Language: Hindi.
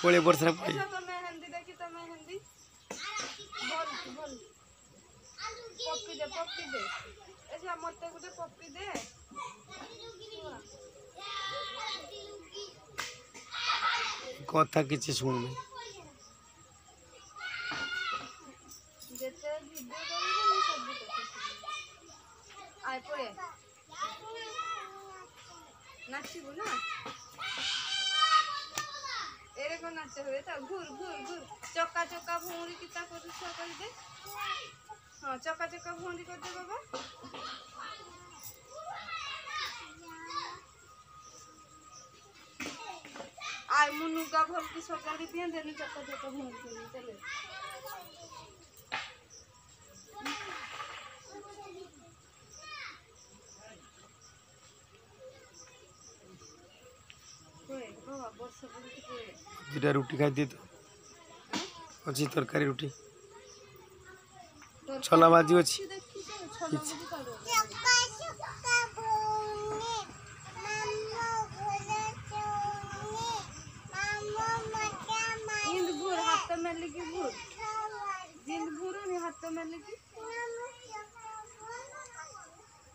पड़े बरसा पड़े अच्छा तो मेहंदी देखी तो मेहंदी बोल बोल पप्पी दे अच्छा मते गुटे पप्पी दे कथा किसी शुण जेते वीडियो करिबो मैं सब आय पड़े नाचिबो ना एरे को नाचे हुए तो घूर घूर घूर चक्का चक्का भौंरी किता कर दे हाँ चक्का चक्का भौंरी कर दे बाबा आय मुनुका भल की सकाली पिया देनी चक्का चक्का भौंरी कर चले दुटा रुटी खाई दी तो अच्छी तरकारी रुटी छोला भाजी अच्छी हाथ में लिखी भूर जिंद भूर हाथ में लिखी